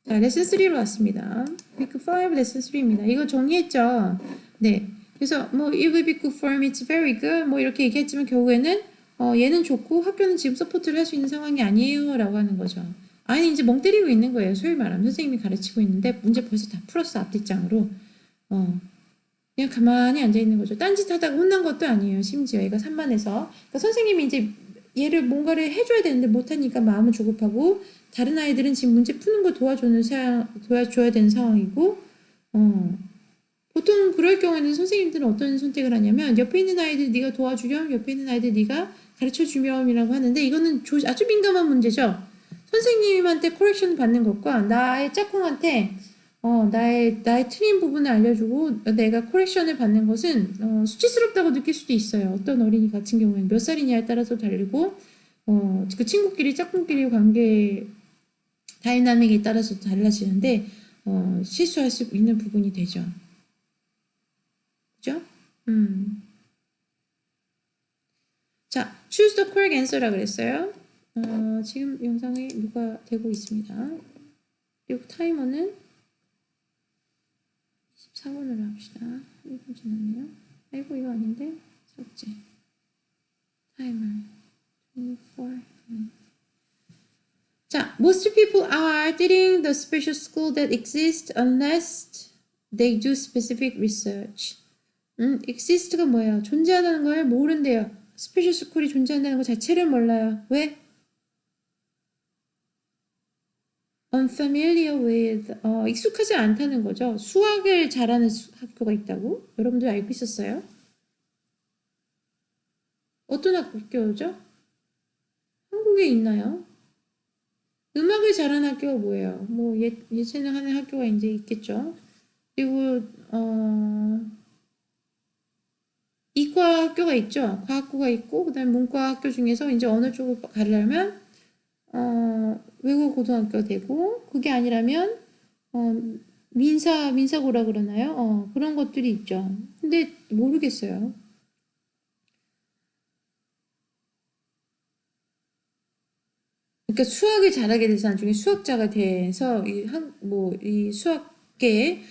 자, 레슨 3로 왔습니다. week 5 레슨 3입니다. 이거 정리했죠? 네. 그래서 뭐 it will be good for me, it's very good 뭐 이렇게 얘기했지만 결국에는 얘는 좋고 학교는 지금 서포트를 할 수 있는 상황이 아니에요 라고 하는 거죠. 아니 이제 멍 때리고 있는 거예요. 소위 말하면 선생님이 가르치고 있는데 문제 벌써 다 풀었어 앞뒷장으로. 그냥 가만히 앉아 있는 거죠. 딴짓 하다가 혼난 것도 아니에요. 심지어 얘가 산만해서. 그러니까 선생님이 이제 얘를 뭔가를 해줘야 되는데 못하니까 마음은 조급하고 다른 아이들은 지금 문제 푸는 거 도와줘야 되는 상황이고 보통 그럴 경우에는 선생님들은 어떤 선택을 하냐면 옆에 있는 아이들 네가 도와주렴, 옆에 있는 아이들 네가 가르쳐주렴이라고 하는데 이거는 아주 민감한 문제죠. 선생님한테 코렉션 받는 것과 나의 짝꿍한테 나의 틀린 부분을 알려주고 내가 코렉션을 받는 것은 수치스럽다고 느낄 수도 있어요. 어떤 어린이 같은 경우에는 몇 살이냐에 따라서 다르고 그 친구끼리 짝꿍끼리 관계 다이나믹에 따라서 달라지는데 실수할 수 있는 부분이 되죠. 그죠? 자, choose the correct answer라 그랬어요. 지금 영상에 누가 되고 있습니다. 그리고 타이머는 24분으로 합시다. 1분 지났네요. 아이고 이거 아닌데 삭제. 타이머 24. 자, most people are dating the special school that exists unless they do specific research. exist가 뭐예요? 존재한다는 걸 모른대요. 스페셜 스쿨이 존재한다는 것 자체를 몰라요. 왜? unfamiliar with 익숙하지 않다는 거죠. 수학을 잘하는 학교가 있다고? 여러분들 알고 있었어요? 어떤 학교죠? 한국에 있나요? 음악을 잘하는 학교가 뭐예요? 뭐 예체능 하는 학교가 이제 있겠죠. 그리고 이과 학교가 있죠. 과학고가 있고 그다음에 문과 학교 중에서 이제 어느 쪽을 가려면 외국 고등학교가 되고 그게 아니라면 민사고라 그러나요? 그런 것들이 있죠. 근데 모르겠어요. 그러니까 수학을 잘하게 돼서 나중에 수학자가 돼서 이 수학계에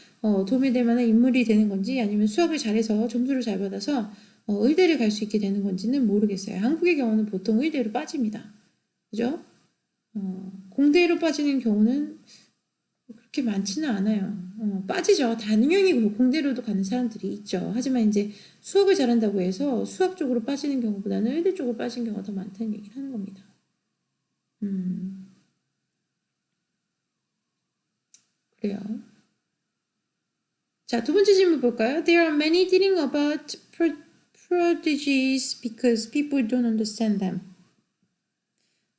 도움이 될 만한 인물이 되는 건지 아니면 수학을 잘해서 점수를 잘 받아서 의대를 갈 수 있게 되는 건지는 모르겠어요. 한국의 경우는 보통 의대로 빠집니다. 그죠? 공대로 빠지는 경우는 그렇게 많지는 않아요. 빠지죠. 당연히 공대로도 가는 사람들이 있죠. 하지만 이제 수학을 잘한다고 해서 수학 쪽으로 빠지는 경우보다는 의대 쪽으로 빠지는 경우가 더 많다는 얘기를 하는 겁니다. 그래요. 자, 두 번째 질문 볼까요? There are many thinking about prodigies because people don't understand them.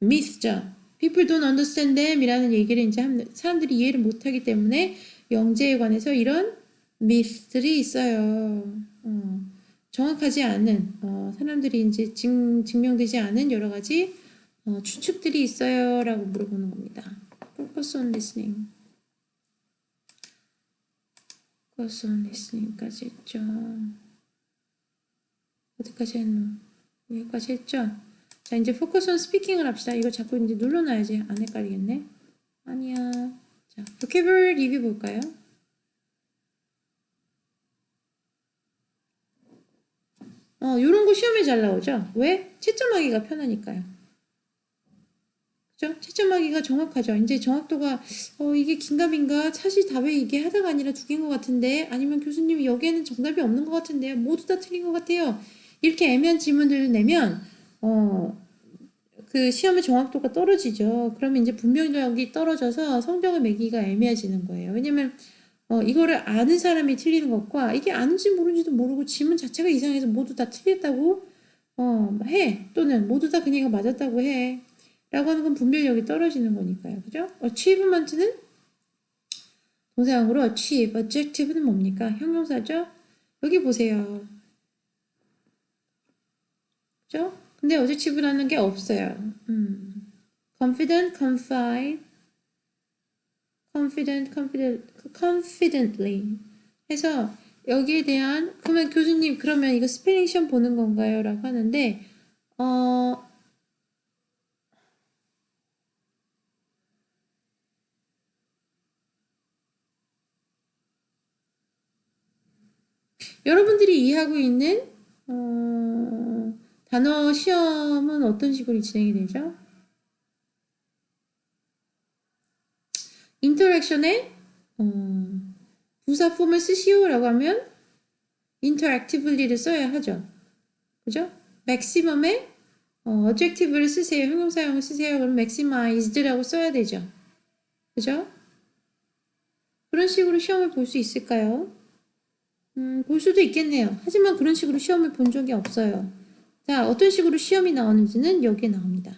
myth죠. People don't understand them 이라는 얘기를 이제 사람들이 이해를 못하기 때문에 영재에 관해서 이런 myth들이 있어요. 정확하지 않은 사람들이 이제 증명되지 않은 여러 가지 추측들이 있어요라고 물어보는 겁니다. Focus on listening. Focus on listening까지 했죠. 어디까지 했노? 여기까지 했죠? 자, 이제 Focus on speaking을 합시다. 이거 자꾸 이제 눌러놔야지 안 헷갈리겠네. 아니야. 자, vocabulary 리뷰 볼까요? 요런 거 시험에 잘 나오죠? 왜? 채점하기가 편하니까요. 그죠? 채점하기가 정확하죠. 이제 정확도가 이게 긴가민가 사실 답에 이게 하다가 아니라 두 개인 것 같은데 아니면 교수님이 여기에는 정답이 없는 것 같은데요. 모두 다 틀린 것 같아요. 이렇게 애매한 질문들을 내면 그 시험의 정확도가 떨어지죠. 그러면 이제 분별력이 떨어져서 성적을 매기가 애매해지는 거예요. 왜냐면 이거를 아는 사람이 틀리는 것과 이게 아는지 모르는지도 모르고 지문 자체가 이상해서 모두 다 틀렸다고 해. 또는 모두 다 그냥 맞았다고 해. 라고 하는 건 분별력이 떨어지는 거니까요. 그죠? achievement는 동사형으로 achieve, adjective는 뭡니까? 형용사죠? 여기 보세요. 그죠? 근데 adjective라는 게 없어요. confident, confidently 해서 여기에 대한 그러면 교수님 그러면 이거 스페링 시험 보는 건가요? 라고 하는데 여러분들이 이해하고 있는 단어 시험은 어떤 식으로 진행이 되죠? 인터랙션에 부사 폼을 쓰시오라고 하면 interactivelly를 써야 하죠. 그죠? maximum에 adjective를 쓰세요. 형용사형을 쓰세요. 그럼 maximized라고 써야 되죠. 그죠? 그런 식으로 시험을 볼 수 있을까요? 볼 수도 있겠네요. 하지만 그런 식으로 시험을 본 적이 없어요. 자, 어떤 식으로 시험이 나오는지는 여기에 나옵니다.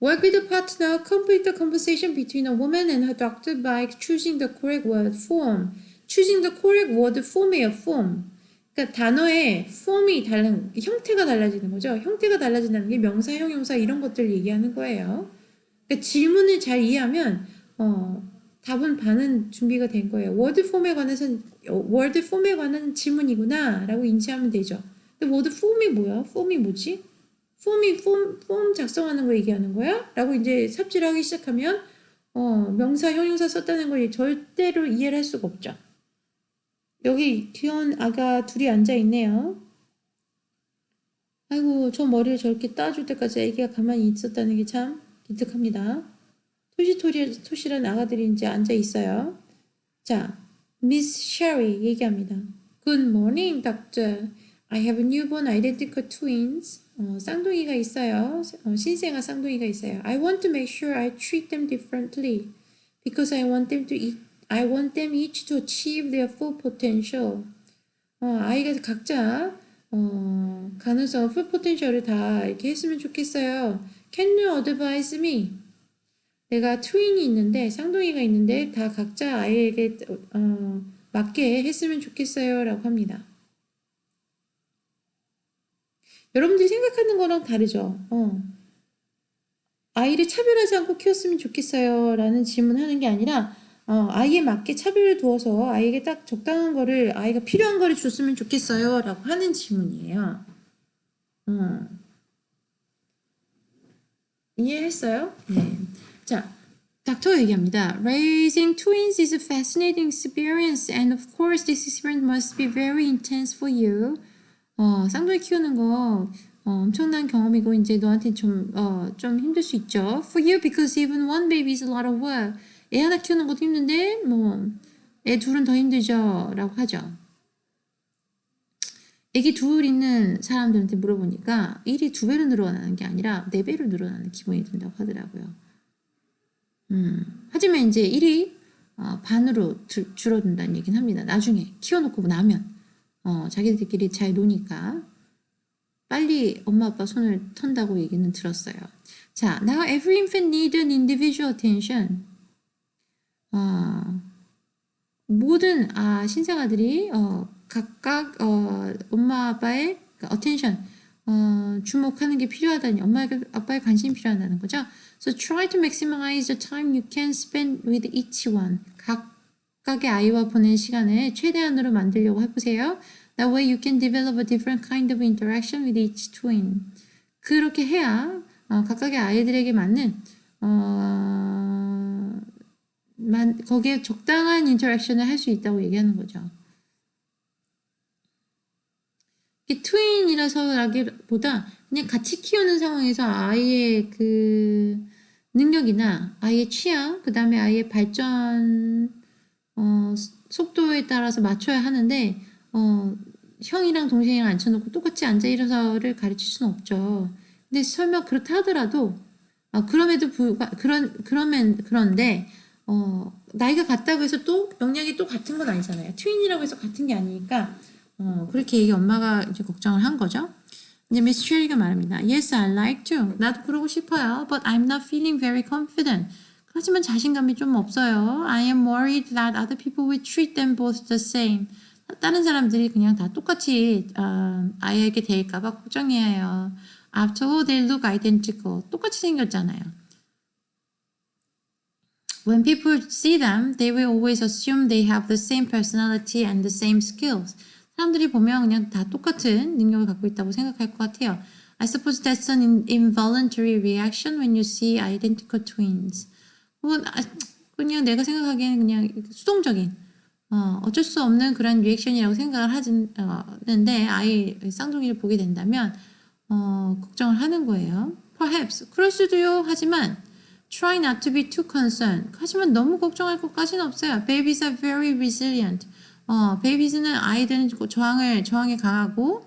Work with a partner, complete the conversation between a woman and her doctor by choosing the correct word form. choosing the correct word form이에요, form. 그러니까 단어의 form이 다른, 형태가 달라지는 거죠. 형태가 달라진다는 게 명사, 형용사 이런 것들 얘기하는 거예요. 그러니까 질문을 잘 이해하면 답은 반은 준비가 된 거예요. 워드 폼에 관한 질문이구나 라고 인지하면 되죠. 근데 워드 폼이 뭐야? 폼이 뭐지? 폼 작성하는 거 얘기하는 거야? 라고 이제 삽질을 하기 시작하면 명사, 형용사 썼다는 걸 절대로 이해를 할 수가 없죠. 여기 귀여운 아가 둘이 앉아 있네요. 아이고, 저 머리를 저렇게 따줄 때까지 아기가 가만히 있었다는 게 참 기특합니다. 토시토시란 아가들이 이제 앉아 있어요. 자, Miss Sherry 얘기합니다. Good morning, doctor. I have newborn identical twins. 쌍둥이가 있어요. 신생아 쌍둥이가 있어요. I want to make sure I treat them differently because I want them each to achieve their full potential. 아이가 각자 가능성, full potential을 다 이렇게 했으면 좋겠어요. Can you advise me? 내가 트윈이 있는데 쌍둥이가 있는데 다 각자 아이에게 맞게 했으면 좋겠어요 라고 합니다. 여러분들이 생각하는 거랑 다르죠. 아이를 차별하지 않고 키웠으면 좋겠어요 라는 질문하는 게 아니라 아이에 맞게 차별을 두어서 아이에게 딱 적당한 거를 아이가 필요한 거를 줬으면 좋겠어요 라고 하는 질문이에요. 이해했어요? 네. 자, 닥터 얘기합니다. Raising twins is a fascinating experience and of course this experience must be very intense for you. 쌍둥이 키우는 거 엄청난 경험이고 이제 너한테 좀 힘들 수 있죠. For you because even one baby is a lot of work. 애 하나 키우는 것도 힘든데 애 둘은 더 힘들죠 라고 하죠. 애기 둘 있는 사람들한테 물어보니까 일이 2배로 늘어나는 게 아니라 4배로 늘어나는 기분이 든다고 하더라고요. 하지만 이제 일이 반으로 줄어든다는 얘기는 합니다. 나중에 키워놓고 나면 자기들끼리 잘 노니까 빨리 엄마 아빠 손을 턴다고 얘기는 들었어요. 자, now every infant needs an individual attention. 모든 신생아들이 각각 엄마 아빠의 attention 주목하는 게 필요하다니 엄마 아빠의 관심이 필요하다는 거죠. So try to maximize the time you can spend with each one. 각각의 아이와 보낸 시간을 최대한으로 만들려고 해보세요. That way you can develop a different kind of interaction with each twin. 그렇게 해야 각각의 아이들에게 맞는 거기에 적당한 인터랙션을 할 수 있다고 얘기하는 거죠. 트윈이라서라기보다 그냥 같이 키우는 상황에서 아이의 그 능력이나 아이의 취향, 그 다음에 아이의 발전 속도에 따라서 맞춰야 하는데 형이랑 동생이랑 앉혀놓고 똑같이 앉아 일어서를 가르칠 수는 없죠. 근데 설마 그렇다 하더라도 그럼에도 그런데 나이가 같다고 해서 또 영향이 또 같은 건 아니잖아요. 트윈이라고 해서 같은 게 아니니까 그렇게 얘기 엄마가 이제 걱정을 한 거죠. 이제 미스 쉐리가 말합니다. Yes, I like to. 나도 그러고 싶어요. But I'm not feeling very confident. 하지만 자신감이 좀 없어요. I am worried that other people will treat them both the same. 다른 사람들이 그냥 다 똑같이 아이에게 대할까봐 걱정이에요. After all, they look identical. 똑같이 생겼잖아요. When people see them, they will always assume they have the same personality and the same skills. 사람들이 보면 그냥 다 똑같은 능력을 갖고 있다고 생각할 것 같아요. I suppose that's an involuntary reaction when you see identical twins. 그냥 내가 생각하기에는 그냥 수동적인 어쩔 수 없는 그런 리액션이라고 생각을 하는데 아이 쌍둥이를 보게 된다면 걱정을 하는 거예요. Perhaps 그럴 수도요. 하지만 try not to be too concerned. 하지만 너무 걱정할 것까지는 없어요. Babies are very resilient. 베이비즈는 아이들은 저항에 강하고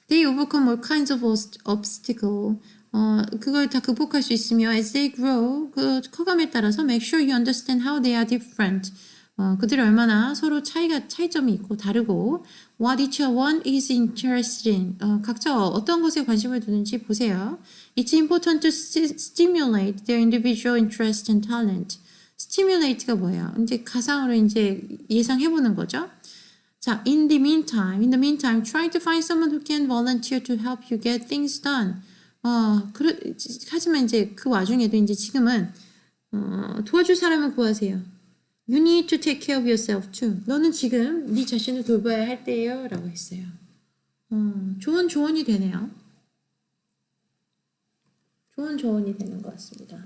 they overcome all kinds of obstacle. 그걸 다 극복할 수 있으며 as they grow, 그 커감에 따라서 make sure you understand how they are different. 그들이 얼마나 서로 차이점이 있고 다르고 what each one is interested in. 각자 어떤 것에 관심을 두는지 보세요. It's important to stimulate their individual interest and talent. stimulate가 뭐예요? 이제 가상으로 이제 예상해보는 거죠. 자, in the meantime, try to find someone who can volunteer to help you get things done. 하지만 이제 그 와중에도 이제 지금은 도와줄 사람을 구하세요. You need to take care of yourself too. 너는 지금 네 자신을 돌봐야 할 때예요. 라고 했어요. 좋은 조언이 되네요. 좋은 조언이 되는 것 같습니다.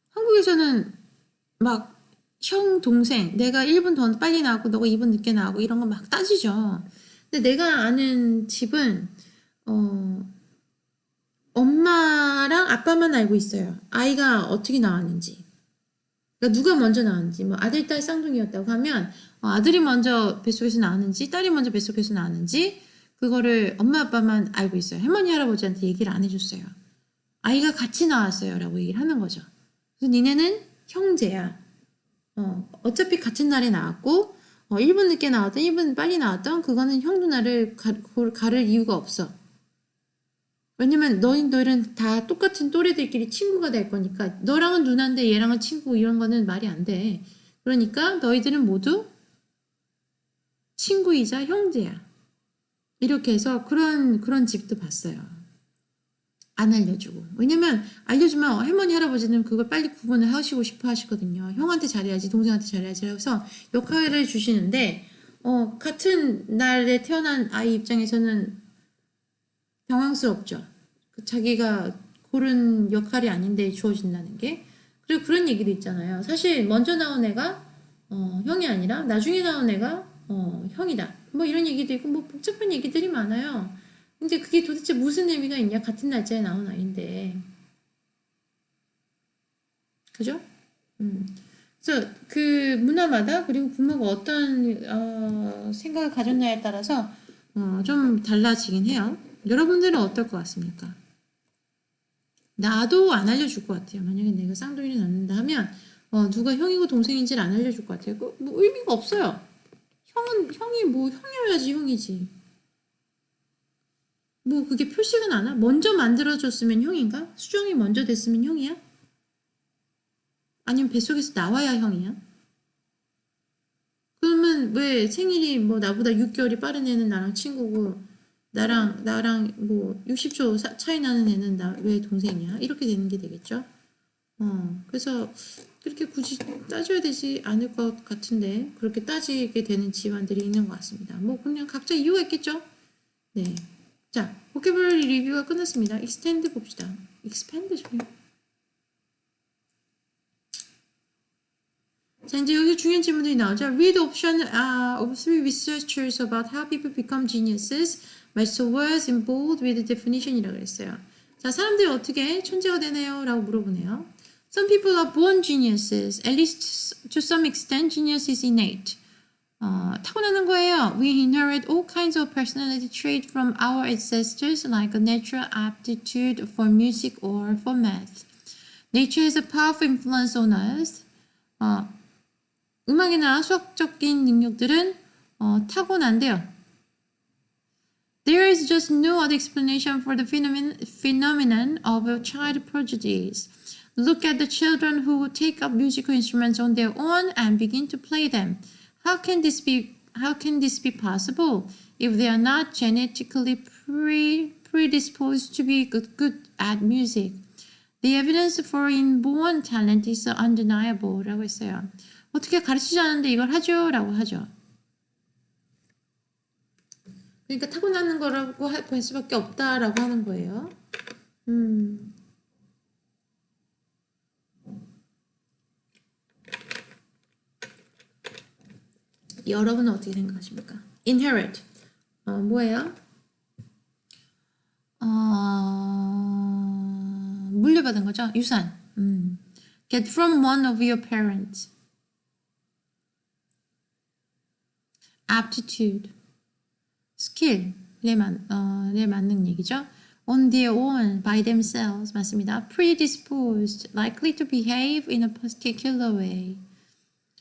한국에서는 막 형, 동생, 내가 1분 더 빨리 나오고 너가 2분 늦게 나오고 이런 거 막 따지죠. 근데 내가 아는 집은 엄마랑 아빠만 알고 있어요. 아이가 어떻게 나왔는지. 그러니까 누가 먼저 나왔는지. 뭐 아들, 딸 쌍둥이였다고 하면 아들이 먼저 뱃속에서 나왔는지 딸이 먼저 뱃속에서 나왔는지 그거를 엄마 아빠만 알고 있어요. 할머니 할아버지한테 얘기를 안 해줬어요. 아이가 같이 나왔어요 라고 얘기를 하는 거죠. 그래서 니네는 형제야. 어차피 같은 날에 나왔고 1분 늦게 나왔던 1분 빨리 나왔던 그거는 형 누나를 가를 이유가 없어. 왜냐면 너희들은 다 똑같은 또래들끼리 친구가 될 거니까 너랑은 누나인데 얘랑은 친구 이런 거는 말이 안 돼. 그러니까 너희들은 모두 친구이자 형제야. 이렇게 해서 그런 집도 봤어요. 안 알려주고. 왜냐면 알려주면 할머니 할아버지는 그걸 빨리 구분을 하시고 싶어 하시거든요. 형한테 잘해야지 동생한테 잘해야지 해서 역할을 주시는데 같은 날에 태어난 아이 입장에서는 당황스럽죠. 자기가 고른 역할이 아닌데 주어진다는 게. 그리고 그런 얘기도 있잖아요. 사실 먼저 나온 애가 형이 아니라 나중에 나온 애가 형이다. 뭐 이런 얘기도 있고 뭐 복잡한 얘기들이 많아요. 근데 그게 도대체 무슨 의미가 있냐? 같은 날짜에 나온 아이인데. 그죠? 그래서 그 문화마다 그리고 부모가 어떤 생각을 가졌냐에 따라서 좀 달라지긴 해요. 여러분들은 어떨 것 같습니까? 나도 안 알려줄 것 같아요. 만약에 내가 쌍둥이를 낳는다 하면 누가 형이고 동생인지를 안 알려줄 것 같아요. 뭐 의미가 없어요. 형이 뭐 형이어야지 형이지. 뭐 그게 표시가 나나? 먼저 만들어졌으면 형인가? 수정이 먼저 됐으면 형이야? 아니면 뱃속에서 나와야 형이야? 그러면 왜 생일이 뭐 나보다 6개월이 빠른 애는 나랑 친구고 나랑 뭐 60초 차이 나는 애는 나 왜 동생이야? 이렇게 되는 게 되겠죠? 그래서 그렇게 굳이 따져야 되지 않을 것 같은데 그렇게 따지게 되는 집안들이 있는 것 같습니다. 뭐 그냥 각자 이유가 있겠죠? 네. 자, 보케블러리 리뷰가 끝났습니다. 익스텐드 봅시다. 익스펜드 중요. 자, 이제 여기서 중요한 질문들이 나오죠. Read option of three researchers about how people become geniuses. Match words in bold with definition이라고 그랬어요. 자, 사람들이 어떻게 천재가 되나요? 라고 물어보네요. Some people are born geniuses. At least to some extent, genius is innate. 타고나는 거예요. We inherit all kinds of personality traits from our ancestors like a natural aptitude for music or for math. Nature has a powerful influence on us. 음악이나 수학적인 능력들은 타고난대요. There is just no other explanation for the phenomenon of child prodigies. Look at the children who take up musical instruments on their own and begin to play them. How can this be possible if they are not genetically predisposed to be good at music? The evidence for inborn talent is undeniable 라고 했어요. 어떻게 가르치지 않는데 이걸 하죠? 라고 하죠. 그러니까 타고나는 거라고 할 수밖에 없다라고 하는 거예요. 여러분은 어떻게 생각하십니까? Inherit. 뭐예요? 물려받은 거죠? 유산. Get from one of your parents. Aptitude. skill에 맞는 얘기죠. On their own, by themselves. 맞습니다. Predisposed, likely to behave in a particular way.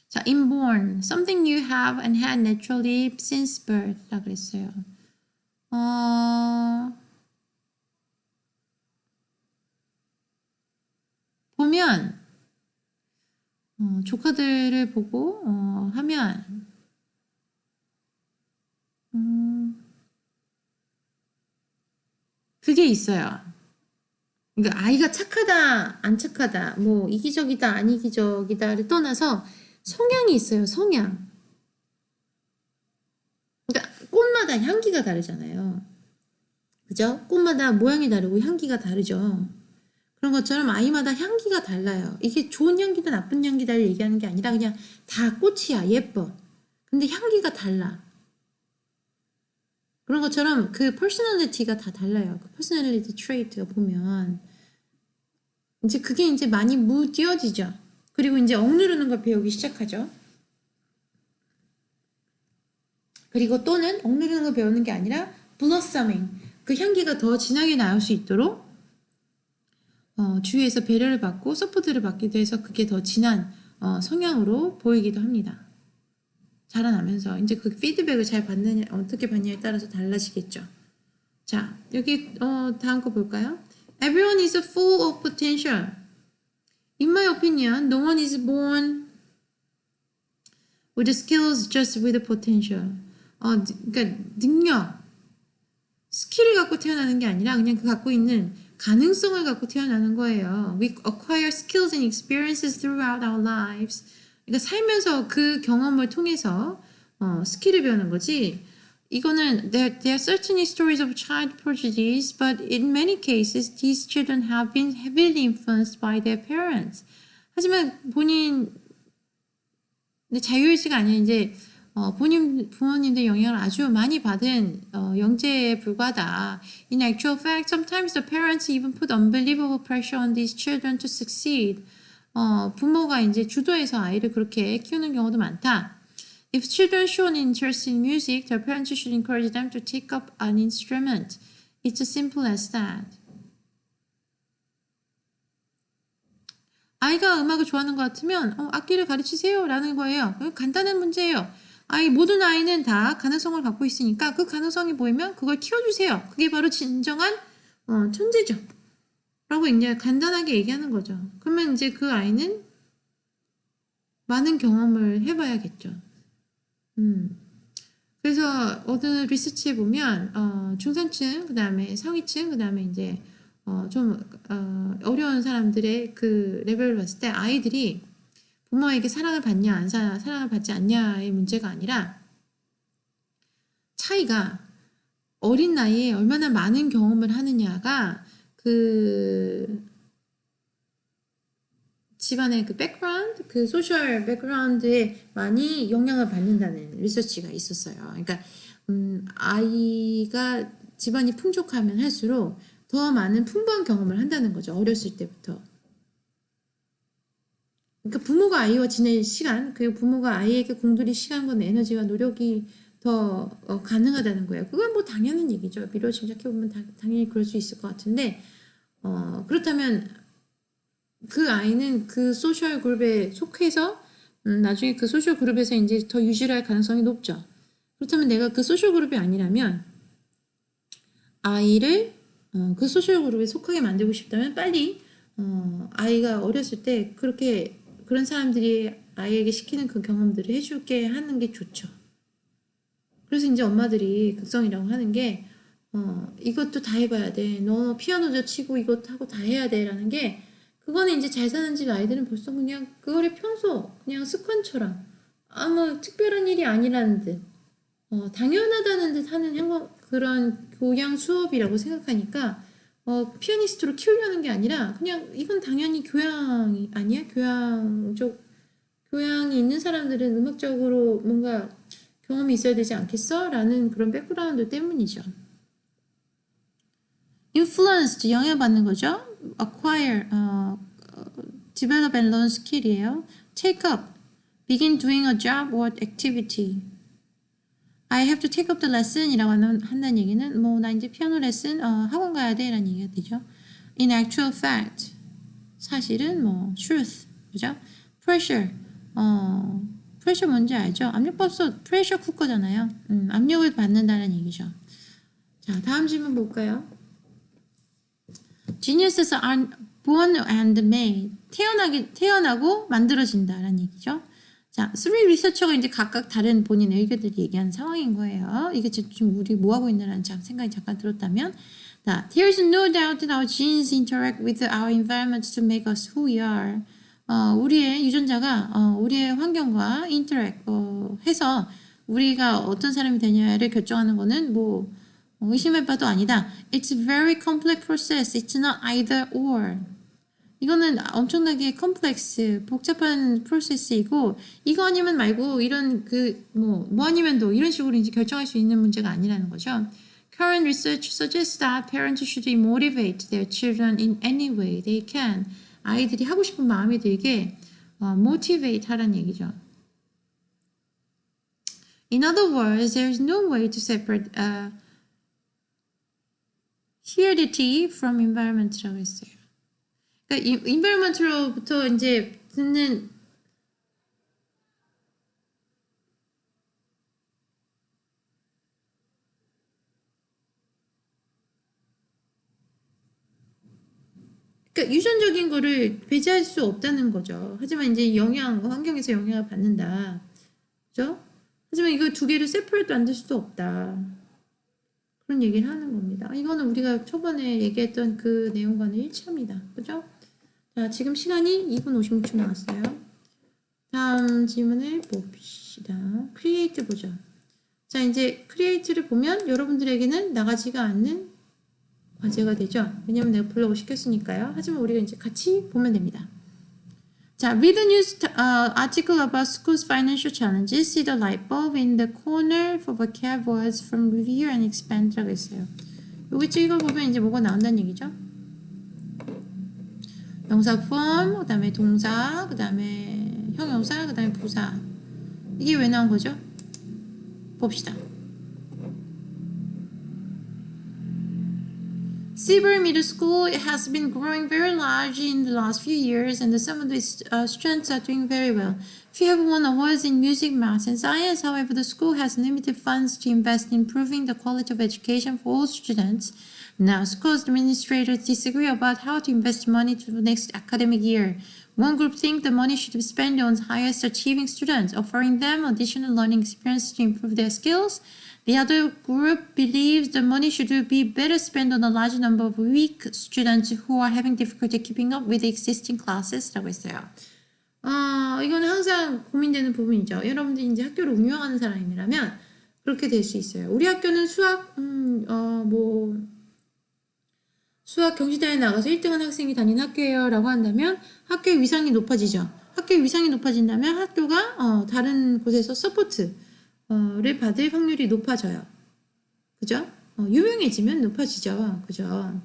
자, inborn, something you have and had naturally since birth. 라고 그랬어요. 보면 조카들을 보고 하면 그게 있어요. 그러니까 아이가 착하다, 안 착하다, 뭐 이기적이다, 안 이기적이다를 떠나서 성향이 있어요. 성향. 그러니까 꽃마다 향기가 다르잖아요. 그죠? 꽃마다 모양이 다르고 향기가 다르죠. 그런 것처럼 아이마다 향기가 달라요. 이게 좋은 향기다 나쁜 향기다를 얘기하는 게 아니라 그냥 다 꽃이야. 예뻐. 근데 향기가 달라. 그런 것처럼 그 퍼스널리티가 다 달라요. 그 퍼스널리티 트레이트가 보면 이제 그게 이제 많이 무뎌지죠. 그리고 이제 억누르는 걸 배우기 시작하죠. 그리고 또는 억누르는 걸 배우는 게 아니라 블러서밍, 그 향기가 더 진하게 나올 수 있도록 주위에서 배려를 받고 서포트를 받기도 해서 그게 더 진한 성향으로 보이기도 합니다. 자라나면서 이제 그 피드백을 잘 받느냐, 어떻게 받냐에 따라서 달라지겠죠. 자, 여기 다음 거 볼까요? Everyone is full of potential. In my opinion, no one is born with the skills, just with the potential. 그러니까 능력, 스킬을 갖고 태어나는 게 아니라 그냥 그 갖고 있는 가능성을 갖고 태어나는 거예요. We acquire skills and experiences throughout our lives. 그러니까 살면서 그 경험을 통해서 스킬을 배우는 거지. 이거는 there are certainly stories of child prodigies, but in many cases these children have been heavily influenced by their parents. 하지만 본인 자유의지가 아니라 이제 본인 부모님들 영향을 아주 많이 받은 영재에 불과하다. In actual fact, sometimes the parents even put unbelievable pressure on these children to succeed. 부모가 이제 주도해서 아이를 그렇게 키우는 경우도 많다. If children show an interest in music, their parents should encourage them to take up an instrument. It's as simple as that. 아이가 음악을 좋아하는 것 같으면 악기를 가르치세요 라는 거예요. 간단한 문제예요. 모든 아이는 다 가능성을 갖고 있으니까 그 가능성이 보이면 그걸 키워주세요. 그게 바로 진정한 천재죠. 라고 이제 간단하게 얘기하는 거죠. 그러면 이제 그 아이는 많은 경험을 해봐야겠죠. 그래서 어느 리서치에 보면 중산층, 그 다음에 상위층, 그 다음에 이제 좀 어려운 사람들의 그 레벨을 봤을 때 아이들이 부모에게 사랑을 받냐, 사랑을 받지 않냐의 문제가 아니라 차이가 어린 나이에 얼마나 많은 경험을 하느냐가 그 집안의 그 백그라운드, 그 소셜 백그라운드에 많이 영향을 받는다는 리서치가 있었어요. 그러니까 아이가 집안이 풍족하면 할수록 더 많은 풍부한 경험을 한다는 거죠. 어렸을 때부터. 그러니까 부모가 아이와 지낼 시간, 그리고 부모가 아이에게 공들일 시간과 에너지와 노력이 더 가능하다는 거예요. 그건 뭐 당연한 얘기죠. 미래를 짐작해보면 당연히 그럴 수 있을 것 같은데 그렇다면 그 아이는 그 소셜 그룹에 속해서 나중에 그 소셜 그룹에서 이제 더 유지를 할 가능성이 높죠. 그렇다면 내가 그 소셜 그룹이 아니라면 아이를 그 소셜 그룹에 속하게 만들고 싶다면 빨리 아이가 어렸을 때 그런 사람들이 아이에게 시키는 그 경험들을 해줄게 하는 게 좋죠. 그래서 이제 엄마들이 극성이라고 하는 게 이것도 다 해봐야 돼. 너 피아노도 치고 이것도 하고 다 해야 돼. 라는 게 그거는 이제 잘 사는 집 아이들은 벌써 그냥 그거를 평소 그냥 습관처럼 아무 특별한 일이 아니라는 듯 당연하다는 듯 하는 그런 교양 수업이라고 생각하니까 피아니스트로 키우려는 게 아니라 그냥 이건 당연히 교양이 아니야? 교양이 있는 사람들은 음악적으로 뭔가 경험이 있어야 되지 않겠어? 라는 그런 백그라운드 때문이죠. influenced, 영향받는 거죠. acquire, develop and learn skill이에요. take up, begin doing a job or activity. I have to take up the lesson 이라고 한다는 얘기는 나 이제 피아노 레슨 학원 가야 돼 라는 얘기가 되죠. in actual fact, 사실은 truth, 그죠? pressure, pressure 뭔지 알죠? 압력밥솥 pressure 쿠커잖아요. 압력을 받는다는 얘기죠. 자, 다음 질문 볼까요? Geniuses are born and made. 태어나고 만들어진다라는 얘기죠. 자, 3 리서처가 이제 각각 다른 본인의 의견들을 얘기하는 상황인 거예요. 이게 지금 우리 뭐 하고 있나라는 생각이 잠깐 들었다면, 자, there's no doubt that our genes interact with our environment to make us who we are. 우리의 유전자가 우리의 환경과 interact 해서 우리가 어떤 사람이 되냐를 결정하는 거는 의심할 바도 아니다. It's a very complex process. It's not either or. 이거는 엄청나게 컴플렉스, 복잡한 프로세스이고 이거 아니면 말고 이런 뭐 아니면도 이런 식으로 이제 결정할 수 있는 문제가 아니라는 거죠. Current research suggests that parents should motivate their children in any way they can. 아이들이 하고 싶은 마음이 들게 motivate 하라는 얘기죠. In other words, there is no way to separate heredity from environment라고 했어요. 그러니까 environment로부터 이제 듣는 그러니까 유전적인 거를 배제할 수 없다는 거죠. 하지만 이제 환경에서 영향을 받는다. 그죠? 하지만 이거 두 개를 세퍼레이트 만들 수도 없다. 그런 얘기를 하는 겁니다. 이거는 우리가 초반에 얘기했던 그 내용과는 일치합니다. 그죠? 자, 지금 시간이 2분 56초 나왔어요. 다음 질문을 봅시다. 크리에이트 보죠. 자, 이제 크리에이트를 보면 여러분들에게는 나가지가 않는 과제가 되죠. 왜냐면 내가 블로그 시켰으니까요. 하지만 우리가 이제 같이 보면 됩니다. 자, read the news article about schools' financial challenges. See the light bulb in the corner for vocab words from review and expand라고 했어요. 여기 찍어보면 이제 뭐가 나온다는 얘기죠. 명사 form, 그 다음에 동사, 그 다음에 형용사, 그 다음에 부사. 이게 왜 나온 거죠? 봅시다. Seabury Middle School has been growing very large in the last few years, and some of the students are doing very well. Few have won awards in music, math, and science. However, the school has limited funds to invest in improving the quality of education for all students. Now, schools administrators disagree about how to invest money to the next academic year. One group thinks the money should be spent on highest achieving students, offering them additional learning experience to improve their skills. The other group believes the money should be better spent on a large number of weak students who are having difficulty keeping up with the existing classes. 라고 했어요. 이건 항상 고민되는 부분이죠. 여러분들이 이제 학교를 운영하는 사람이라면 그렇게 될 수 있어요. 우리 학교는 수학 경시대회에 나가서 1등한 학생이 다니는 학교예요 라고 한다면 학교의 위상이 높아지죠. 학교의 위상이 높아진다면 학교가 다른 곳에서 서포트를 받을 확률이 높아져요. 그죠? 유명해지면 높아지죠. 그죠?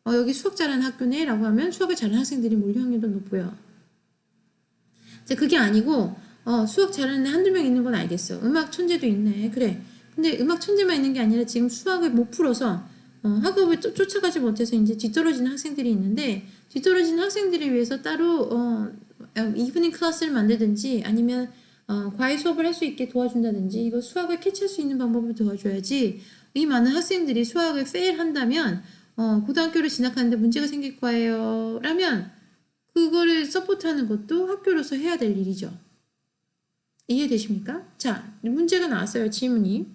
여기 수학 잘하는 학교네 라고 하면 수학을 잘하는 학생들이 몰릴 확률도 높고요. 그게 아니고 수학 잘하는 애 한두 명 있는 건 알겠어. 음악 천재도 있네. 그래. 근데 음악 천재만 있는 게 아니라 지금 수학을 못 풀어서 학업을 쫓아가지 못해서 이제 뒤떨어지는 학생들이 있는데 뒤떨어지는 학생들을 위해서 따로 이브닝 클래스를 만들든지 아니면 과외 수업을 할 수 있게 도와준다든지 이거 수학을 캐치할 수 있는 방법을 도와줘야지 이 많은 학생들이 수학을 페일한다면 고등학교를 진학하는데 문제가 생길 거예요 라면 그거를 서포트하는 것도 학교로서 해야 될 일이죠. 이해되십니까? 자, 문제가 나왔어요. 질문이.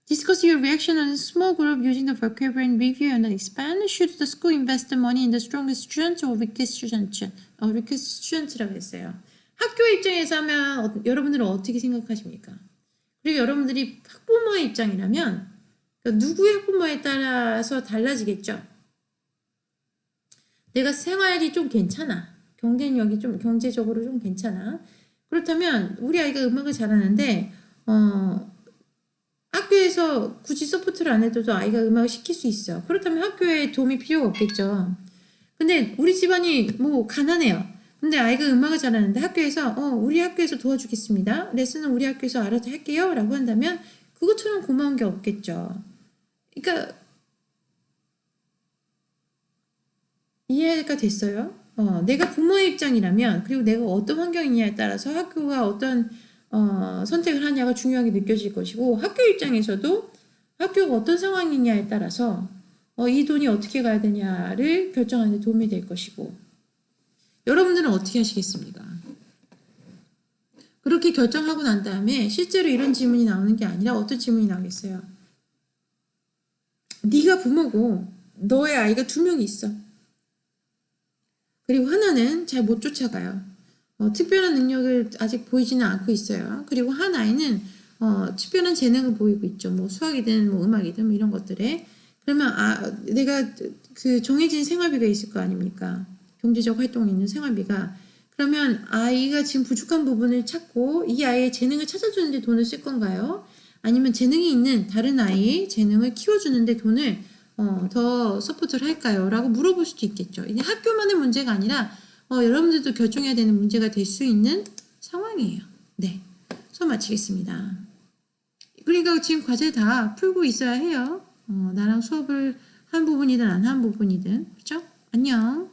Discuss your reaction on a small group using the vocabulary and review and expand. Should the school invest the money in the strongest student or weakest student? weakest student라고 했어요. 학교 입장에서 하면 여러분들은 어떻게 생각하십니까? 그리고 여러분들이 학부모의 입장이라면 그러니까 누구의 학부모에 따라서 달라지겠죠. 내가 생활이 좀 괜찮아. 경쟁력이 좀 경제적으로 좀 괜찮아. 그렇다면 우리 아이가 음악을 잘하는데 학교에서 굳이 서포트를 안 해도 아이가 음악을 시킬 수 있어. 그렇다면 학교에 도움이 필요가 없겠죠. 근데 우리 집안이 뭐 가난해요. 근데 아이가 음악을 잘하는데 학교에서 우리 학교에서 도와주겠습니다. 레슨은 우리 학교에서 알아서 할게요. 라고 한다면 그것처럼 고마운 게 없겠죠. 그러니까 이해가 됐어요? 내가 부모의 입장이라면 그리고 내가 어떤 환경이냐에 따라서 학교가 어떤 선택을 하냐가 중요하게 느껴질 것이고 학교 입장에서도 학교가 어떤 상황이냐에 따라서 이 돈이 어떻게 가야 되냐를 결정하는 데 도움이 될 것이고 여러분들은 어떻게 하시겠습니까? 그렇게 결정하고 난 다음에 실제로 이런 질문이 나오는 게 아니라 어떤 질문이 나오겠어요? 네가 부모고 너의 아이가 2명이 있어. 그리고 하나는 잘 못 쫓아가요. 특별한 능력을 아직 보이지는 않고 있어요. 그리고 한 아이는 특별한 재능을 보이고 있죠. 뭐 수학이든 뭐 음악이든 뭐 이런 것들에. 그러면 내가 그 정해진 생활비가 있을 거 아닙니까? 경제적 활동이 있는 생활비가. 그러면 아이가 지금 부족한 부분을 찾고 이 아이의 재능을 찾아주는 데 돈을 쓸 건가요? 아니면 재능이 있는 다른 아이의 재능을 키워주는 데 돈을 더 서포트를 할까요? 라고 물어볼 수도 있겠죠. 이게 학교만의 문제가 아니라 여러분들도 결정해야 되는 문제가 될 수 있는 상황이에요. 네, 수업 마치겠습니다. 그러니까 지금 과제 다 풀고 있어야 해요. 나랑 수업을 한 부분이든 안 한 부분이든. 그렇죠? 안녕.